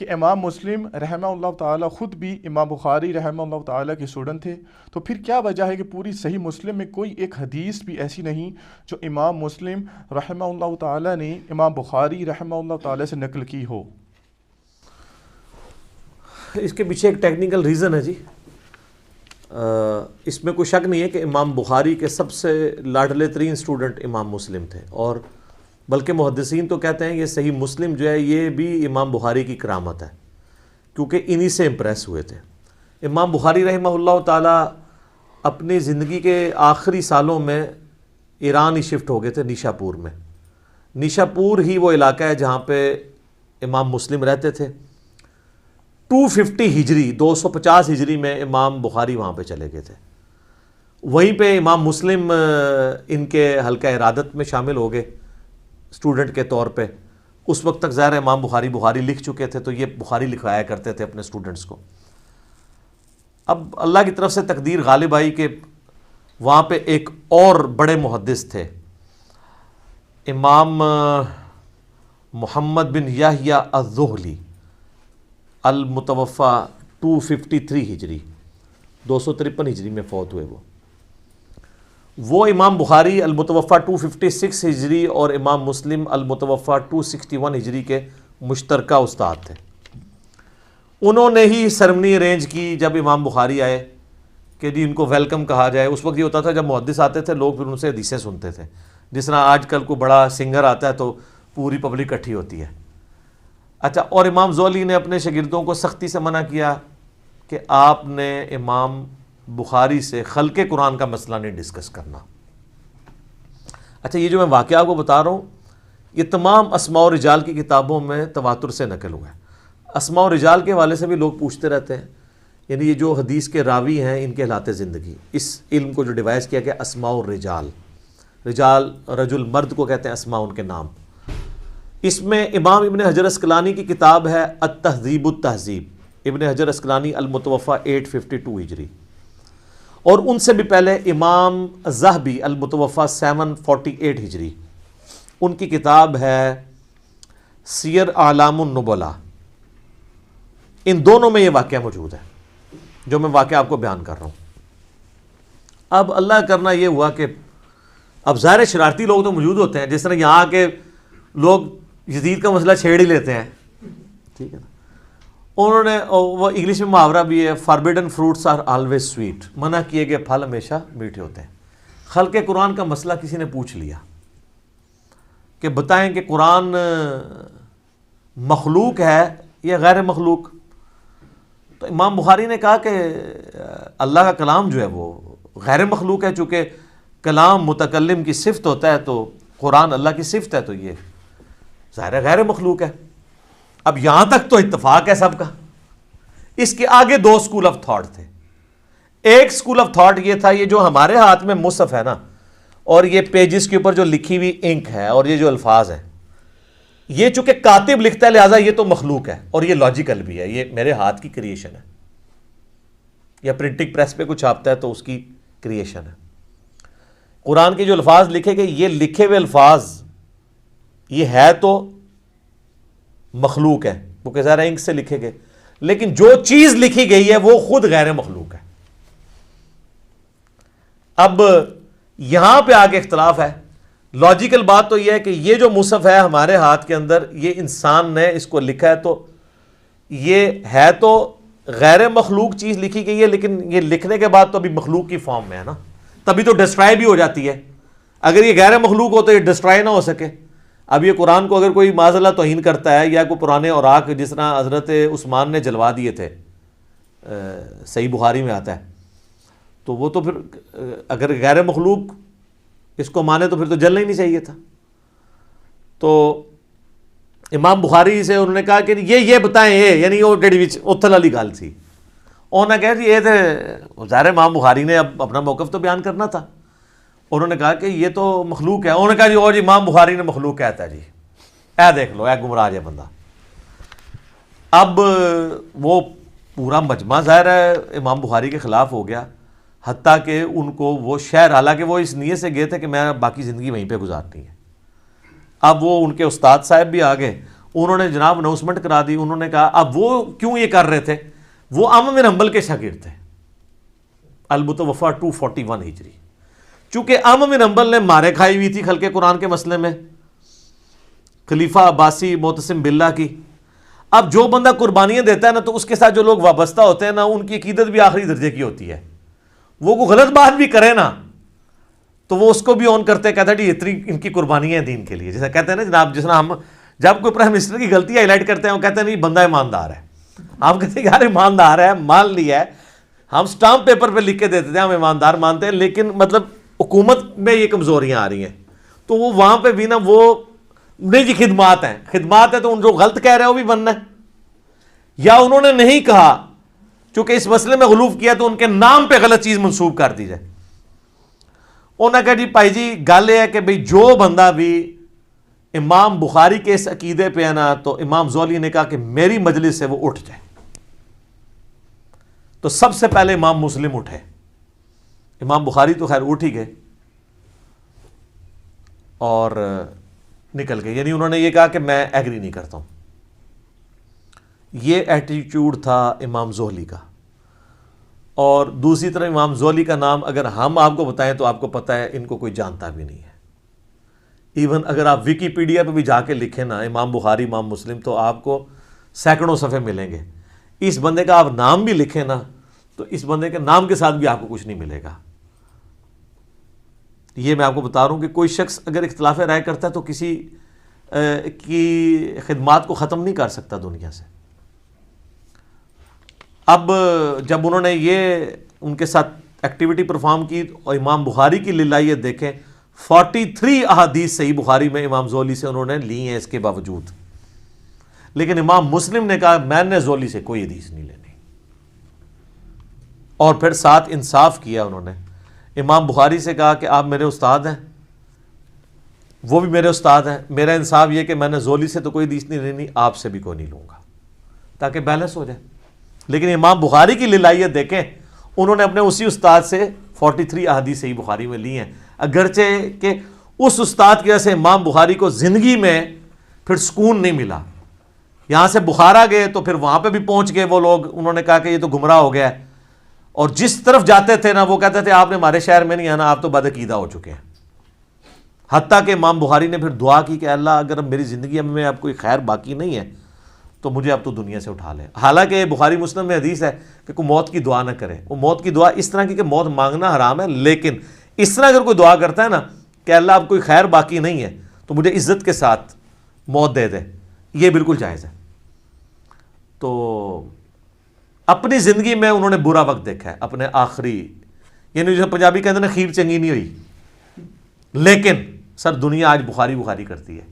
کہ امام مسلم رحمہ اللہ تعالیٰ خود بھی امام بخاری رحمہ اللہ تعالیٰ کے اسٹوڈنٹ تھے، تو پھر کیا وجہ ہے کہ پوری صحیح مسلم میں کوئی ایک حدیث بھی ایسی نہیں جو امام مسلم رحمہ اللہ تعالیٰ نے امام بخاری رحمہ اللہ تعالیٰ سے نقل کی ہو؟ اس کے پیچھے ایک ٹیکنیکل ریزن ہے جی. اس میں کوئی شک نہیں ہے کہ امام بخاری کے سب سے لاڈلے ترین اسٹوڈنٹ امام مسلم تھے، اور بلکہ محدثین تو کہتے ہیں یہ صحیح مسلم جو ہے یہ بھی امام بخاری کی کرامت ہے، کیونکہ انہی سے امپریس ہوئے تھے. امام بخاری رحمہ اللہ تعالیٰ اپنی زندگی کے آخری سالوں میں ایران ہی شفٹ ہو گئے تھے، نیشا پور میں. نیشا پور ہی وہ علاقہ ہے جہاں پہ امام مسلم رہتے تھے. 250 ہجری 250 ہجری میں امام بخاری وہاں پہ چلے گئے تھے. وہیں پہ امام مسلم ان کے حلقہ ارادت میں شامل ہو گئے اسٹوڈنٹ کے طور پہ. اس وقت تک ظاہر امام بخاری لکھ چکے تھے، تو یہ بخاری لکھوایا کرتے تھے اپنے اسٹوڈنٹس کو. اب اللہ کی طرف سے تقدیر غالب آئی کہ وہاں پہ ایک اور بڑے محدث تھے، امام محمد بن یحییٰ الذہلی، المتوفی 253 ہجری 253 ہجری میں فوت ہوئے. وہ امام بخاری المتوفی 256 ہجری اور امام مسلم المتوفی 261 ہجری کے مشترکہ استاد تھے. انہوں نے ہی سرمنی ارینج کی جب امام بخاری آئے کہ جی ان کو ویلکم کہا جائے. اس وقت یہ ہوتا تھا جب محدث آتے تھے لوگ پھر ان سے حدیثیں سنتے تھے، جس طرح آج کل کو بڑا سنگر آتا ہے تو پوری پبلک اکٹھی ہوتی ہے. اچھا، اور امام زولی نے اپنے شاگردوں کو سختی سے منع کیا کہ آپ نے امام بخاری سے خلق قرآن کا مسئلہ نہیں ڈسکس کرنا. اچھا، یہ جو میں واقعہ آپ کو بتا رہا ہوں یہ تمام اسماء و رجال کی کتابوں میں تواتر سے نقل ہوا ہے. اسماء و رجال کے حوالے سے بھی لوگ پوچھتے رہتے ہیں، یعنی یہ جو حدیث کے راوی ہیں ان کے حالات زندگی، اس علم کو جو ڈیوائز کیا گیا اسماء الرجال، رجال رجل مرد کو کہتے ہیں، اسماء ان کے نام. اس میں امام ابن حجر اسقلانی کی کتاب ہے التہذیب التہذیب، ابن حجر اسقلانی المتوفی 852 ہجری. اور ان سے بھی پہلے امام ذہبی المتوفی 748 ہجری، ان کی کتاب ہے سیر اعلام النبلاء. ان دونوں میں یہ واقعہ موجود ہے جو میں واقعہ آپ کو بیان کر رہا ہوں. اب اللہ کرنا یہ ہوا کہ اب ظاہر شرارتی لوگ تو موجود ہوتے ہیں، جس طرح یہاں کے لوگ یزید کا مسئلہ چھیڑ ہی لیتے ہیں، ٹھیک ہے نا. انہوں نے وہ انگلش میں محاورہ بھی ہے، forbidden fruits are always sweet, منع کیے گئے پھل ہمیشہ میٹھے ہوتے ہیں. خلق قرآن کا مسئلہ کسی نے پوچھ لیا کہ بتائیں کہ قرآن مخلوق ہے یا غیر مخلوق. تو امام بخاری نے کہا کہ اللہ کا کلام جو ہے وہ غیر مخلوق ہے، چونکہ کلام متکلم کی صفت ہوتا ہے تو قرآن اللہ کی صفت ہے، تو یہ ظاہر غیر مخلوق ہے. اب یہاں تک تو اتفاق ہے سب کا. اس کے آگے دو سکول آف تھاٹ تھے. ایک سکول آف تھاٹ یہ تھا، یہ جو ہمارے ہاتھ میں مصحف ہے نا، اور یہ پیجز کے اوپر جو لکھی ہوئی انک ہے اور یہ جو الفاظ ہیں، یہ چونکہ کاتب لکھتا ہے لہٰذا یہ تو مخلوق ہے اور یہ لاجیکل بھی ہے، یہ میرے ہاتھ کی کریشن ہے. یا پرنٹنگ پریس پہ کچھ چھاپتا ہے تو اس کی کریشن ہے. قرآن کے جو الفاظ لکھے گئے، یہ لکھے ہوئے الفاظ یہ ہے تو مخلوق ہے کیونکہ ظاہر انک سے لکھے گئے، لیکن جو چیز لکھی گئی ہے وہ خود غیر مخلوق ہے. اب یہاں پہ آگے اختلاف ہے. لاجیکل بات تو یہ ہے کہ یہ جو مصحف ہے ہمارے ہاتھ کے اندر، یہ انسان نے اس کو لکھا ہے، تو یہ ہے تو غیر مخلوق چیز لکھی گئی ہے، لیکن یہ لکھنے کے بعد تو ابھی مخلوق کی فارم میں ہے نا، تبھی تو ڈسٹرائے بھی ہو جاتی ہے. اگر یہ غیر مخلوق ہو تو یہ ڈسٹرائے نہ ہو سکے. اب یہ قرآن کو اگر کوئی معاذ اللہ توہین کرتا ہے یا کوئی پرانے اوراق جس طرح حضرت عثمان نے جلوا دیے تھے، صحیح بخاری میں آتا ہے، تو وہ تو پھر اگر غیر مخلوق اس کو مانے تو پھر تو جلنا ہی نہیں چاہیے تھا. تو امام بخاری سے انہوں نے کہا کہ یہ بتائیں، یہ یعنی وہ ڈیڑھی اتھل والی گل تھی. انہوں نے کہا جی یہ تو ظاہر امام بخاری نے اب اپنا موقف تو بیان کرنا تھا. انہوں نے کہا کہ یہ تو مخلوق ہے. انہوں نے کہا جی اور امام بخاری نے مخلوق کہتا ہے جی، اے دیکھ لو، اے گمراہ ہے بندہ. اب وہ پورا مجمع ظاہر ہے امام بخاری کے خلاف ہو گیا، حتیٰ کہ ان کو وہ شہر، حالانکہ وہ اس نیت سے گئے تھے کہ میں باقی زندگی وہیں پہ گزارنی ہے. اب وہ ان کے استاد صاحب بھی آ گئے، انہوں نے جناب اناؤنسمنٹ کرا دی. انہوں نے کہا اب وہ کیوں یہ کر رہے تھے, وہ احمد بن حنبل کے شاگرد تھے, المتوفا 241 ہجری. چونکہ احمد بن حنبل نے مارے کھائی ہوئی تھی خلق قرآن کے مسئلے میں, خلیفہ عباسی معتصم باللہ کی. اب جو بندہ قربانیاں دیتا ہے نا, تو اس کے ساتھ جو لوگ وابستہ ہوتے ہیں نا, ان کی عقیدت بھی آخری درجے کی ہوتی ہے. وہ کوئی غلط بات بھی کرے نا, تو وہ اس کو بھی آن کرتے, کہتا ہے جی اتنی ان کی قربانیاں ہیں دین کے لیے. جیسا کہتے ہیں نا جناب, جس طرح ہم جب کوئی پرائم منسٹر کی غلطی ہائی لائٹ کرتے ہیں, وہ کہتے ہیں نہیں بندہ ایماندار ہے. آپ کہتے ہیں یار ایماندار ہے, مان لیا ہے, ہم سٹامپ پیپر پہ لکھ کے دیتے تھے ہم ایماندار مانتے ہیں, لیکن مطلب حکومت میں یہ کمزوریاں آ رہی ہیں. تو وہ وہاں پہ بھی نا, وہ نہیں جی خدمات ہیں, خدمات ہے تو ان جو غلط کہہ رہے ہیں وہ بھی بننا ہے. یا انہوں نے نہیں کہا, چونکہ اس مسئلے میں غلوف کیا تو ان کے نام پہ غلط چیز منسوب کر دی جائے. انہوں نے کہا جی بھائی جی گل یہ ہے کہ بھئی جو بندہ بھی امام بخاری کے اس عقیدے پہ ہے نا, تو امام زولی نے کہا کہ میری مجلس سے وہ اٹھ جائے. تو سب سے پہلے امام مسلم اٹھے. امام بخاری تو خیر اٹھ ہی گئے اور نکل گئے, یعنی انہوں نے یہ کہا کہ میں ایگری نہیں کرتا ہوں. یہ ایٹیچیوڈ تھا امام زہلی کا. اور دوسری طرف امام زہلی کا نام اگر ہم آپ کو بتائیں تو آپ کو پتہ ہے ان کو کوئی جانتا بھی نہیں ہے. ایون اگر آپ ویکیپیڈیا پہ بھی جا کے لکھیں نا امام بخاری امام مسلم, تو آپ کو سینکڑوں صفحے ملیں گے. اس بندے کا آپ نام بھی لکھیں نا, تو اس بندے کے نام کے ساتھ بھی آپ کو کچھ نہیں ملے گا. یہ میں آپ کو بتا رہا ہوں کہ کوئی شخص اگر اختلاف رائے کرتا ہے تو کسی کی خدمات کو ختم نہیں کر سکتا دنیا سے. اب جب انہوں نے یہ ان کے ساتھ ایکٹیویٹی پرفارم کی, اور امام بخاری کی للائیت دیکھیں, 43 احادیث صحیح بخاری میں امام زولی سے انہوں نے لی ہیں اس کے باوجود. لیکن امام مسلم نے کہا میں نے زولی سے کوئی حدیث نہیں لینی. اور پھر ساتھ انصاف کیا انہوں نے. امام بخاری سے کہا کہ آپ میرے استاد ہیں, وہ بھی میرے استاد ہیں, میرا انصاف یہ کہ میں نے زولی سے تو کوئی حدیث نہیں لینی, آپ سے بھی کوئی نہیں لوں گا, تاکہ بیلنس ہو جائے. لیکن امام بخاری کی للائیت دیکھیں, انہوں نے اپنے اسی استاد سے 43 احادیث صحیح بخاری میں لی ہیں, اگرچہ کہ اس استاد کی وجہ سے امام بخاری کو زندگی میں پھر سکون نہیں ملا. یہاں سے بخارا گئے تو پھر وہاں پہ بھی پہنچ گئے وہ لوگ, انہوں نے کہا کہ یہ تو گمراہ ہو گیا ہے, اور جس طرف جاتے تھے نا وہ کہتے تھے آپ نے ہمارے شہر میں نہیں آنا, آپ تو بدعقیدہ ہو چکے ہیں. حتیٰ کہ امام بخاری نے پھر دعا کی کہ اللہ اگر میری زندگی میں اب کوئی خیر باقی نہیں ہے تو مجھے اب تو دنیا سے اٹھا لے. حالانکہ بخاری مسلم میں حدیث ہے کہ کوئی موت کی دعا نہ کرے. وہ موت کی دعا اس طرح کی کہ موت مانگنا حرام ہے, لیکن اس طرح اگر کوئی دعا کرتا ہے نا کہ اللہ اب کوئی خیر باقی نہیں ہے تو مجھے عزت کے ساتھ موت دے دے, یہ بالکل جائز ہے. تو اپنی زندگی میں انہوں نے برا وقت دیکھا ہے, اپنے آخری, یعنی جو پنجابی کہتے ہیں نا خیر چنگی نہیں ہوئی, لیکن سر دنیا آج بخاری کرتی ہے.